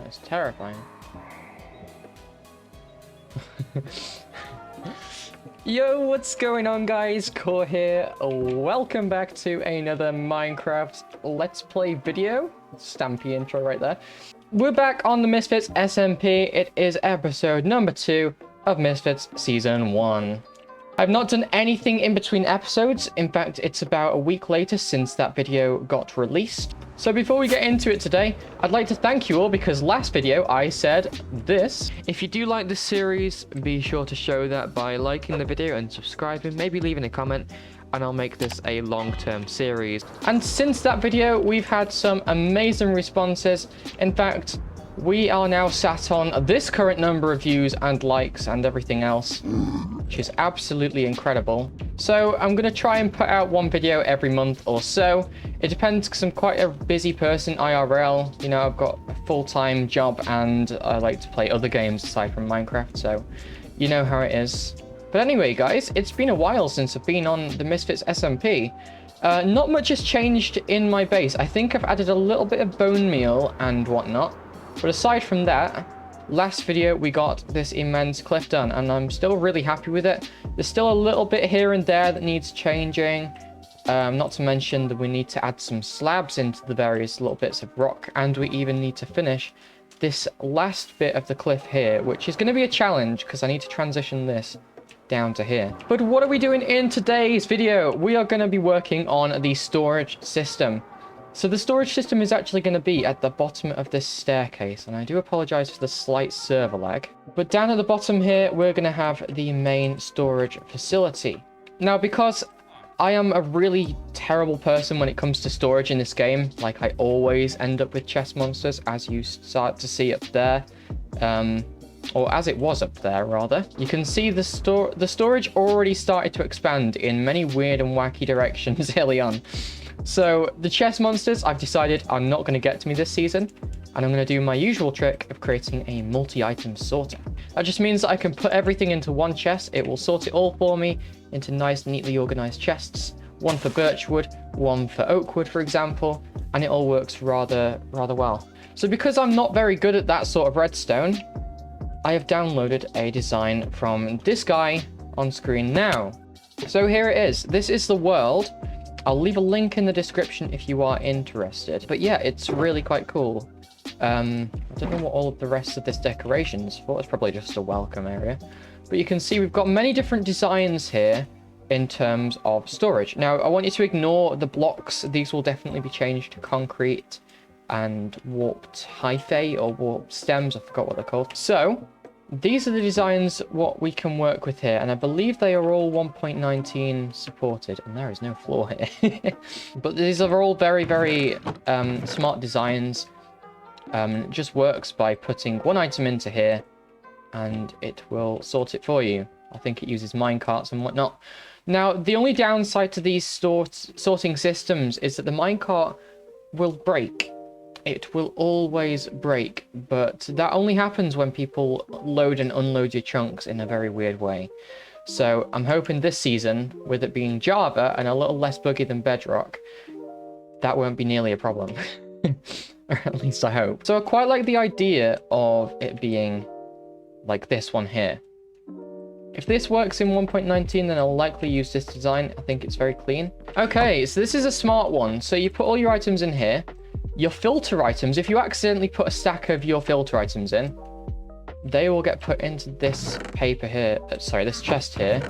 That's terrifying. Yo, what's going on, guys? Core here. Welcome back to another Minecraft Let's Play video. Stampy intro right there. We're back on the Misfits SMP. It is episode number 2 of Misfits Season 1. I've not done anything in between episodes. In fact, it's about a week later since that video got released. So before we get into it today, I'd like to thank you all because last video I said this. If you do like this series, be sure to show that by liking the video and subscribing, maybe leaving a comment, and I'll make this a long-term series. And since that video, we've had some amazing responses. In fact, we are now sat on this current number of views and likes and everything else, which is absolutely incredible. So I'm going to try and put out one video every month or so. It depends because I'm quite a busy person IRL. You know, I've got a full-time job and I like to play other games aside from Minecraft, so you know how it is. But anyway, guys, it's been a while since I've been on the Misfits SMP. Not much has changed in my base. I think I've added a little bit of bone meal and whatnot. But aside from that, last video we got this immense cliff done and I'm still really happy with it. There's still a little bit here and there that needs changing. Not to mention that we need to add some slabs into the various little bits of rock, and we even need to finish this last bit of the cliff here, which is going to be a challenge because I need to transition this down to here. But what are we doing in today's video? We are going to be working on the storage system. So the storage system is actually going to be at the bottom of this staircase, and I do apologize for the slight server lag. But down at the bottom here, we're going to have the main storage facility. Now, because I am a really terrible person when it comes to storage in this game, like I always end up with chest monsters, as you start to see up there, or as it was up there, rather. You can see the storage already started to expand in many weird and wacky directions early on. So the chest monsters, I've decided, are not going to get to me this season, and I'm going to do my usual trick of creating a multi-item sorter. That just means that I can put everything into one chest. It will sort it all for me into nice, neatly organized chests. One for birchwood, one for oakwood, for example, and it all works rather well. So because I'm not very good at that sort of redstone, I have downloaded a design from this guy on screen now. So here it is. This is the world. I'll leave a link in the description if you are interested. But yeah, it's really quite cool. I don't know what all of the rest of this decoration is for. It's probably just a welcome area. But you can see we've got many different designs here in terms of storage. Now, I want you to ignore the blocks. These will definitely be changed to concrete and warped hyphae or warped stems. I forgot what they're called. So these are the designs what we can work with here, and I believe they are all 1.19 supported, and there is no floor here. But these are all very smart designs. It just works by putting one item into here and it will sort it for you. I think it uses minecarts and whatnot. Now, the only downside to these sorting systems is that the minecart will break. It will always break, but that only happens when people load and unload your chunks in a very weird way. So I'm hoping this season, with it being Java and a little less buggy than Bedrock, that won't be nearly a problem. Or at least I hope. So I quite like the idea of it being like this one here. If this works in 1.19, then I'll likely use this design. I think it's very clean. Okay, so this is a smart one. So you put all your items in here. Your filter items, if you accidentally put a stack of your filter items in, they will get put into this paper here. Sorry, this chest here.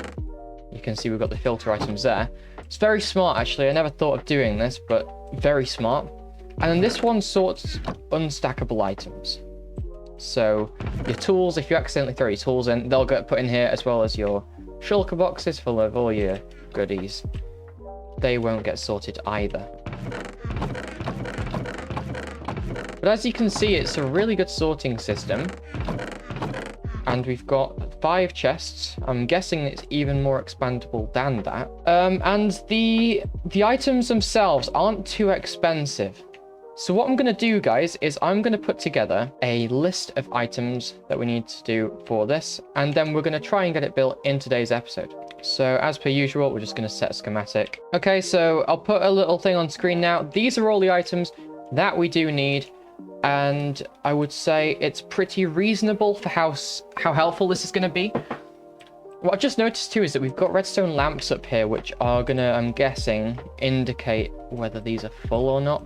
You can see we've got the filter items there. It's very smart, actually. I never thought of doing this, but very smart. And then this one sorts unstackable items. So your tools, if you accidentally throw your tools in, they'll get put in here, as well as your shulker boxes full of all your goodies. They won't get sorted either. But as you can see, it's a really good sorting system. And we've got 5 chests. I'm guessing it's even more expandable than that. And the items themselves aren't too expensive. So what I'm going to do, guys, is I'm going to put together a list of items that we need to do for this, and then we're going to try and get it built in today's episode. So as per usual, we're just going to set a schematic. Okay, so I'll put a little thing on screen now. These are all the items that we do need. and I would say it's pretty reasonable for how helpful this is going to be. What I've just noticed too is that we've got redstone lamps up here, which are gonna, I'm guessing, indicate whether these are full or not.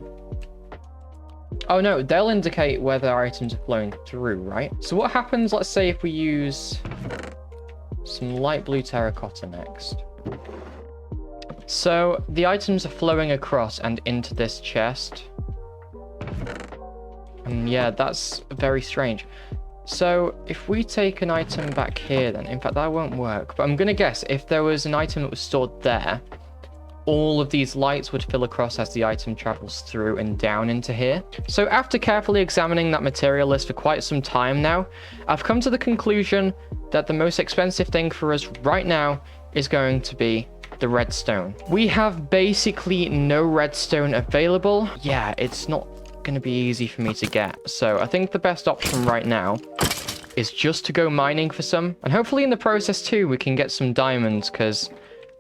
Oh no, they'll indicate whether items are flowing through, right? So what happens, let's say, if we use some light blue terracotta next? So the items are flowing across and into this chest. And yeah, that's very strange. So if we take an item back here then, in fact that won't work, but I'm going to guess if there was an item that was stored there, all of these lights would fill across as the item travels through and down into here. So after carefully examining that material list for quite some time now, I've come to the conclusion that the most expensive thing for us right now is going to be the redstone. We have basically no redstone available. Yeah, it's not going to be easy for me to get. So I think the best option right now is just to go mining for some. And hopefully in the process too, we can get some diamonds, because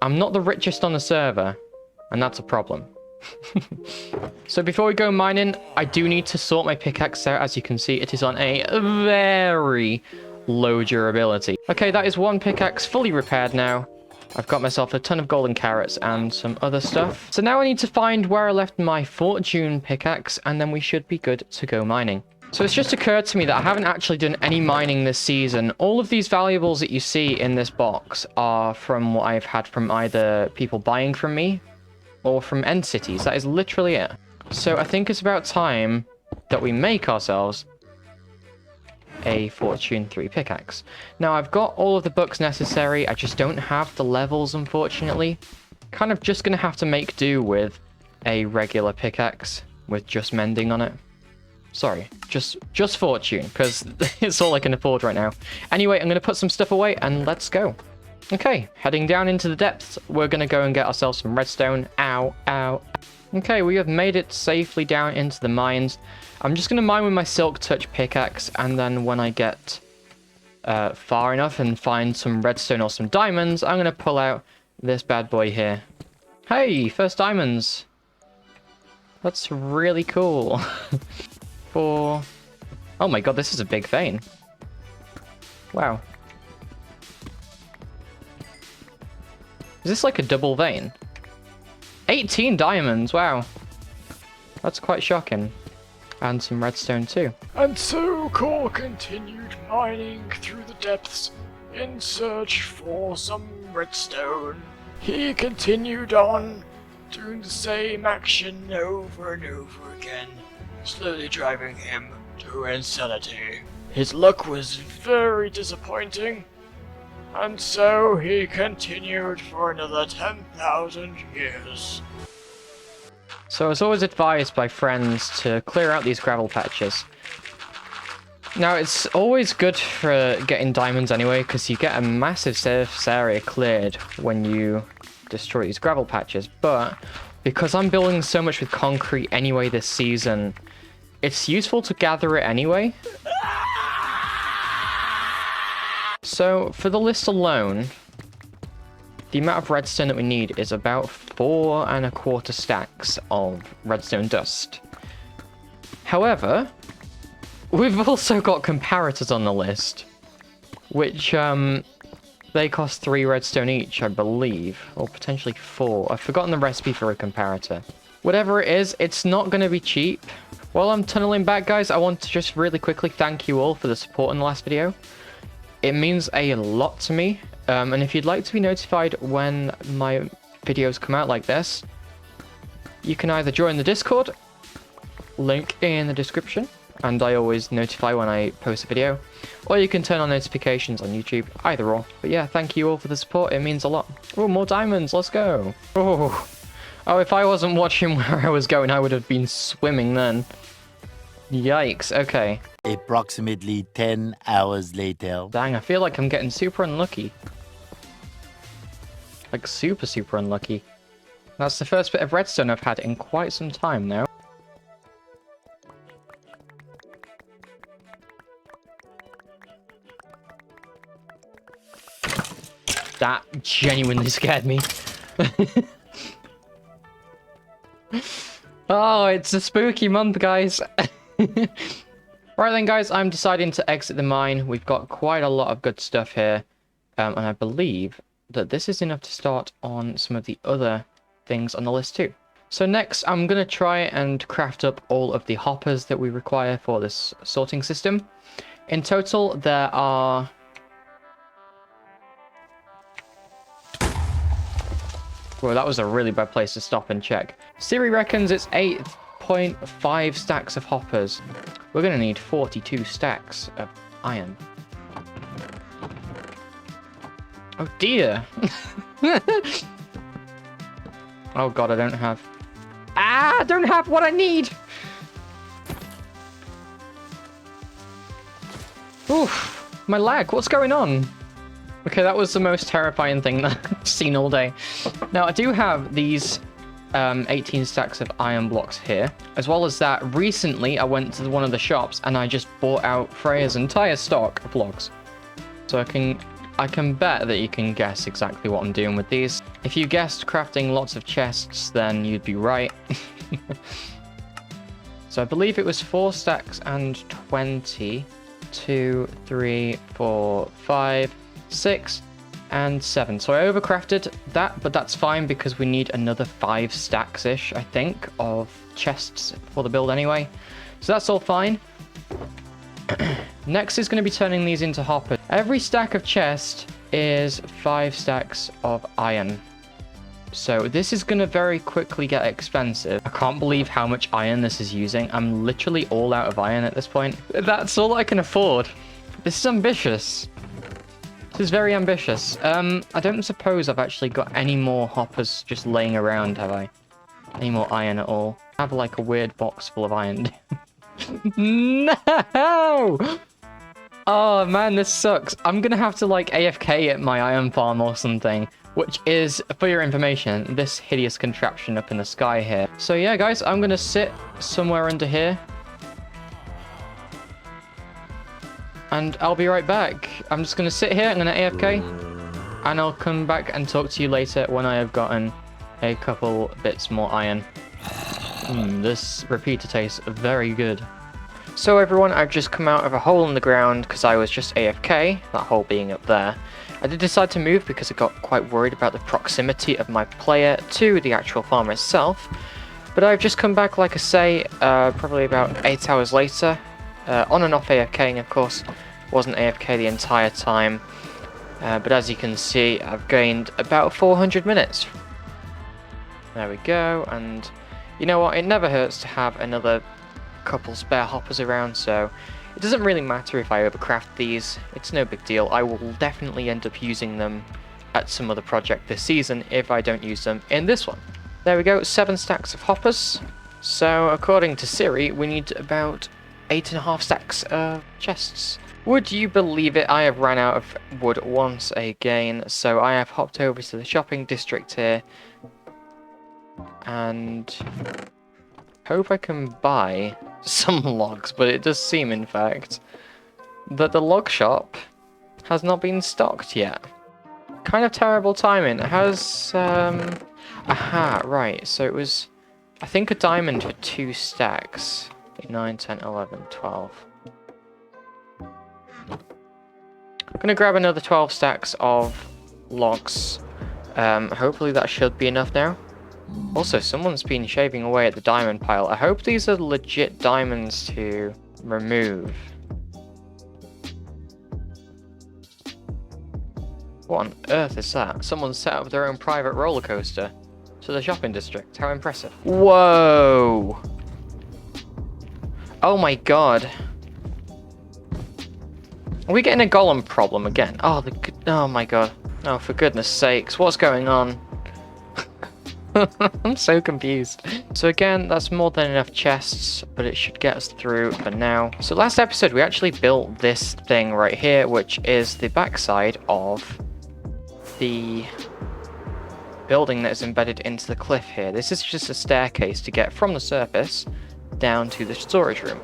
I'm not the richest on the server, and that's a problem. So before we go mining, I do need to sort my pickaxe out. As you can see, it is on a very low durability. Okay, that is one pickaxe fully repaired now. I've got myself a ton of golden carrots and some other stuff. So now I need to find where I left my fortune pickaxe, and then we should be good to go mining. So it's just occurred to me that I haven't actually done any mining this season. All of these valuables that you see in this box are from what I've had from either people buying from me or from end cities. That is literally it. So I think it's about time that we make ourselves a Fortune 3 pickaxe. Now I've got all of the books necessary, I just don't have the levels, unfortunately. Kind of just gonna have to make do with a regular pickaxe with just mending on it. Sorry, just Fortune, because it's all I can afford right now. Anyway, I'm gonna put some stuff away and let's go. Okay, heading down into the depths, we're gonna go and get ourselves some redstone. Ow, ow. Okay, we have made it safely down into the mines. I'm just going to mine with my Silk Touch pickaxe, and then when I get far enough and find some redstone or some diamonds, I'm going to pull out this bad boy here. Hey, first diamonds! That's really cool. Oh my god, this is a big vein. Wow. Is this like a double vein? 18 diamonds, wow. That's quite shocking. And some redstone too. And so Core continued mining through the depths in search for some redstone. He continued on, doing the same action over and over again, slowly driving him to insanity. His luck was very disappointing, and so he continued for another 10,000 years. So I was always advised by friends to clear out these gravel patches. Now, it's always good for getting diamonds anyway, because you get a massive surface area cleared when you destroy these gravel patches. But because I'm building so much with concrete anyway this season, it's useful to gather it anyway. So for the list alone, the amount of redstone that we need is about 4 1/4 stacks of redstone dust. However, we've also got comparators on the list, which they cost 3 redstone each, I believe, or potentially 4. I've forgotten the recipe for a comparator. Whatever it is, it's not going to be cheap. While I'm tunneling back, guys, I want to just really quickly thank you all for the support in the last video. It means a lot to me. And if you'd like to be notified when my videos come out like this, you can either join the Discord, link in the description, and I always notify when I post a video, or you can turn on notifications on YouTube, either or. But yeah, thank you all for the support, it means a lot. Oh, more diamonds, let's go. Oh, if I wasn't watching where I was going, I would have been swimming then. Yikes, okay. Approximately 10 hours later. Dang, I feel like I'm getting super unlucky. Like, super unlucky. That's the first bit of redstone I've had in quite some time now. That genuinely scared me. Oh, it's a spooky month, guys. Right then, guys, I'm deciding to exit the mine. We've got quite a lot of good stuff here. And I believe that this is enough to start on some of the other things on the list too. So next, I'm going to try and craft up all of the hoppers that we require for this sorting system. In total, there are... Well, that was a really bad place to stop and check. Siri reckons it's 8.5 stacks of hoppers. We're going to need 42 stacks of iron. Oh dear. Oh god, I don't have... I don't have what I need! Oof, my lag, what's going on? Okay, that was the most terrifying thing that I've seen all day. Now, I do have these 18 stacks of iron blocks here. As well as that, recently I went to one of the shops and I just bought out Freya's entire stock of blocks. So I can bet that you can guess exactly what I'm doing with these. If you guessed crafting lots of chests, then you'd be right. So I believe it was 4 stacks and 20. 2, 3, 4, 5, 6, and 7. So I overcrafted that, but that's fine because we need another 5 stacks-ish, I think, of chests for the build anyway. So that's all fine. Next is going to be turning these into hoppers. Every stack of chest is 5 stacks of iron. So this is going to very quickly get expensive. I can't believe how much iron this is using. I'm literally all out of iron at this point. That's all I can afford. This is ambitious. This is very ambitious. I don't suppose I've actually got any more hoppers just laying around, have I? Any more iron at all? I have like a weird box full of iron. No! Oh man, this sucks. I'm gonna have to like AFK at my iron farm or something. Which is, for your information, this hideous contraption up in the sky here. So yeah, guys, I'm gonna sit somewhere under here. And I'll be right back. I'm just gonna sit here, I'm gonna AFK. And I'll come back and talk to you later when I have gotten a couple bits more iron. This repeater tastes very good. So everyone, I've just come out of a hole in the ground because I was just AFK, that hole being up there. I did decide to move because I got quite worried about the proximity of my player to the actual farm itself. But I've just come back, like I say, probably about 8 hours later. On and off AFKing, of course. Wasn't AFK the entire time. But as you can see, I've gained about 400 minutes. There we go, and you know what? It never hurts to have another couple spare hoppers around, so it doesn't really matter if I overcraft these. It's no big deal. I will definitely end up using them at some other project this season if I don't use them in this one. There we go, 7 stacks of hoppers. So according to Siri, we need about 8.5 stacks of chests. Would you believe it? I have ran out of wood once again, so I have hopped over to the shopping district here and hope I can buy some logs, but it does seem, in fact, that the log shop has not been stocked yet. Kind of terrible timing. It has, aha, right, so it was, I think, a diamond for 2 stacks. 9, 10, 11, 12. I'm gonna grab another 12 stacks of logs. Hopefully that should be enough now. Also, someone's been shaving away at the diamond pile. I hope these are legit diamonds to remove. What on earth is that? Someone set up their own private roller coaster to the shopping district. How impressive. Whoa! Oh my god. Are we getting a golem problem again? Oh, oh my god. Oh, for goodness sakes, what's going on? I'm so confused. So again, that's more than enough chests, but it should get us through for now. So last episode, we actually built this thing right here, which is the backside of the building that is embedded into the cliff here. This is just a staircase to get from the surface down to the storage room.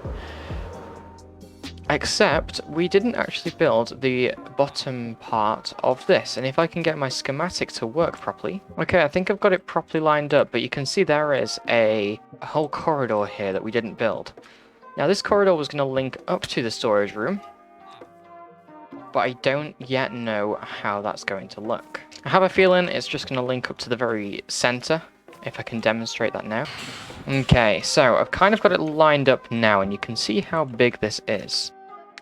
Except we didn't actually build the bottom part of this, and if I can get my schematic to work properly. Okay, I think I've got it properly lined up, but you can see there is a whole corridor here that we didn't build. Now this corridor was going to link up to the storage room, but I don't yet know how that's going to look. I have a feeling it's just going to link up to the very center, if I can demonstrate that now. Okay, so I've kind of got it lined up now, and you can see how big this is.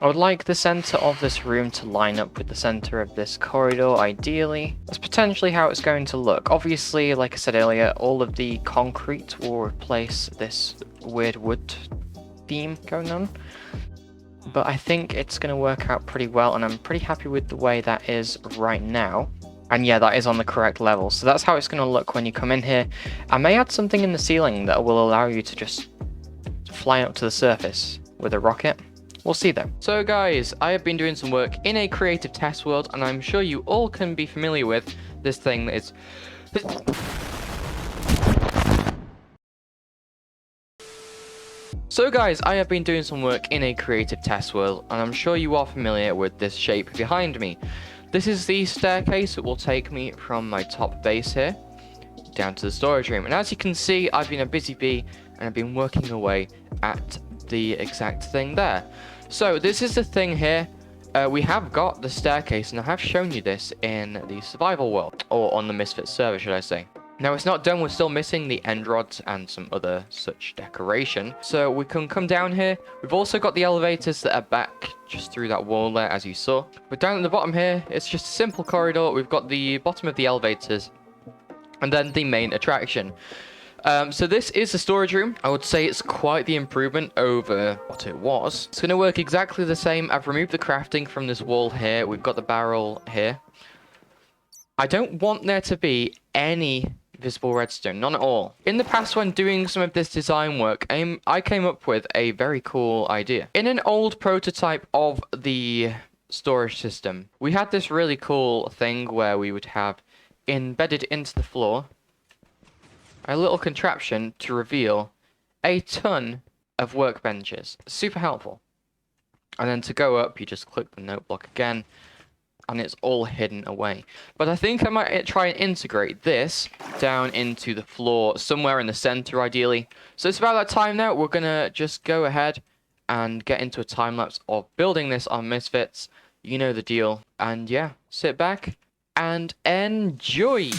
I would like the center of this room to line up with the center of this corridor, ideally. That's potentially how it's going to look. Obviously, like I said earlier, all of the concrete will replace this weird wood theme going on. But I think it's going to work out pretty well, and I'm pretty happy with the way that is right now. And yeah, that is on the correct level. So that's how it's going to look when you come in here. I may add something in the ceiling that will allow you to just fly up to the surface with a rocket. We'll see though. So guys, I have been doing some work in a creative test world, and I'm sure you all can be familiar with this thing that is... So guys, I have been doing some work in a creative test world, and I'm sure you are familiar with this shape behind me. This is the staircase that will take me from my top base here down to the storage room. And as you can see, I've been a busy bee, and I've been working away at the exact thing there. So this is the thing here. We have got the staircase, and I have shown you this in the survival world, or on the Misfits server, should I say. Now it's not done, we're still missing the end rods and some other such decoration. So we can come down here. We've also got the elevators that are back just through that wall there, as you saw. But down at the bottom here, it's just a simple corridor. We've got the bottom of the elevators and then the main attraction. So this is the storage room. I would say it's quite the improvement over what it was. It's going to work exactly the same. I've removed the crafting from this wall here. We've got the barrel here. I don't want there to be any visible redstone, none at all. In the past, when doing some of this design work, I came up with a very cool idea. In an old prototype of the storage system, we had this really cool thing where we would have embedded into the floor a little contraption to reveal a ton of workbenches. Super helpful. And then to go up, you just click the note block again, and it's all hidden away. But I think I might try and integrate this down into the floor, somewhere in the center, ideally. So it's about that time now. We're going to just go ahead and get into a time-lapse of building this on Misfits. You know the deal. And yeah, sit back and enjoy!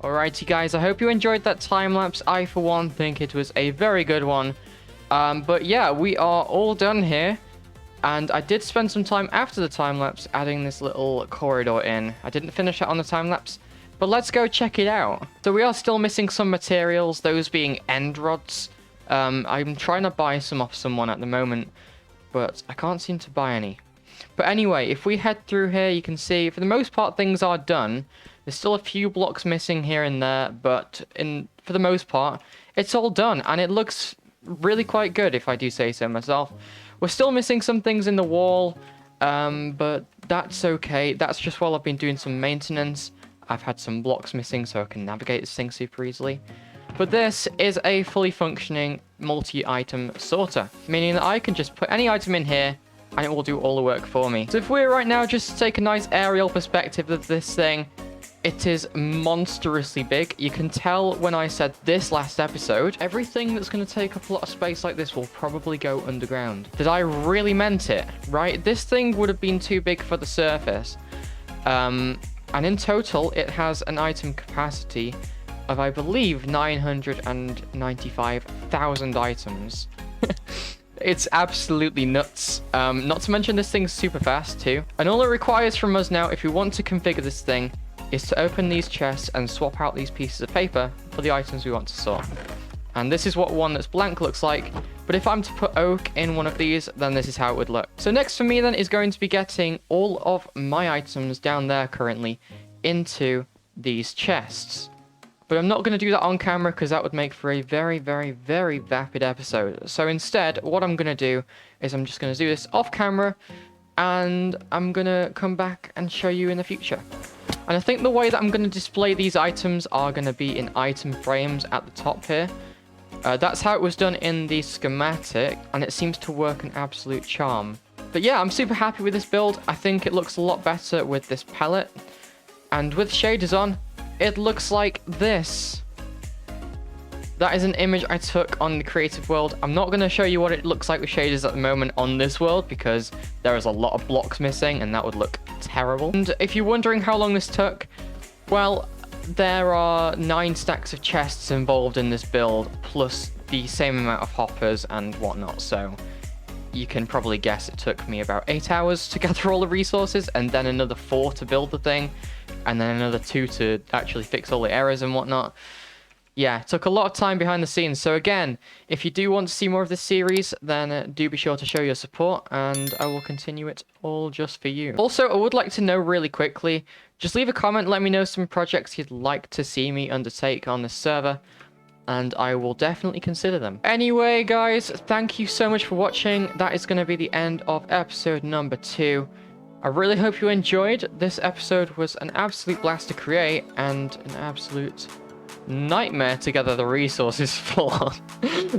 Alrighty guys, I hope you enjoyed that time-lapse. I for one think it was a very good one. But yeah, we are all done here. And I did spend some time after the time-lapse adding this little corridor in. I didn't finish it on the time-lapse, but let's go check it out. So we are still missing some materials, those being end rods. I'm trying to buy some off someone at the moment, but I can't seem to buy any. But anyway, if we head through here, you can see for the most part things are done. There's still a few blocks missing here and there, but for the most part, it's all done. And it looks really quite good, if I do say so myself. We're still missing some things in the wall, but that's okay. That's just while I've been doing some maintenance. I've had some blocks missing so I can navigate this thing super easily. But this is a fully functioning multi-item sorter, meaning that I can just put any item in here and it will do all the work for me. So if we're right now just to take a nice aerial perspective of this thing, it is monstrously big. You can tell when I said this last episode, everything that's going to take up a lot of space like this will probably go underground. Did I really meant it, right? This thing would have been too big for the surface. And in total, it has an item capacity of, I believe, 995,000 items. It's absolutely nuts. Not to mention this thing's super fast too. And all it requires from us now, if we want to configure this thing, is to open these chests and swap out these pieces of paper for the items we want to sort. And this is what one that's blank looks like. But if I'm to put oak in one of these, then this is how it would look. So next for me then is going to be getting all of my items down there currently into these chests. But I'm not going to do that on camera because that would make for a very, very, very vapid episode. So instead, what I'm going to do is I'm just going to do this off camera and I'm going to come back and show you in the future. And I think the way that I'm going to display these items are going to be in item frames at the top here. That's how it was done in the schematic, and it seems to work an absolute charm. But yeah, I'm super happy with this build. I think it looks a lot better with this palette. And with shaders on, it looks like this. That is an image I took on the creative world. I'm not going to show you what it looks like with shaders at the moment on this world because there is a lot of blocks missing and that would look terrible. And if you're wondering how long this took, well, there are 9 stacks of chests involved in this build plus the same amount of hoppers and whatnot. So you can probably guess it took me about 8 hours to gather all the resources and then another 4 to build the thing and then another 2 to actually fix all the errors and whatnot. Yeah, it took a lot of time behind the scenes. So again, if you do want to see more of this series, then do be sure to show your support and I will continue it all just for you. Also, I would like to know really quickly, just leave a comment, let me know some projects you'd like to see me undertake on this server, and I will definitely consider them. Anyway, guys, thank you so much for watching. That is going to be the end of episode number 2. I really hope you enjoyed. This episode was an absolute blast to create and an absolute nightmare to gather the resources for.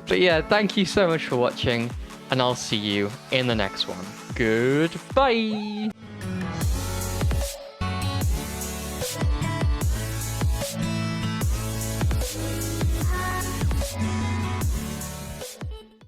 But yeah, thank you so much for watching, and I'll see you in the next one. Goodbye!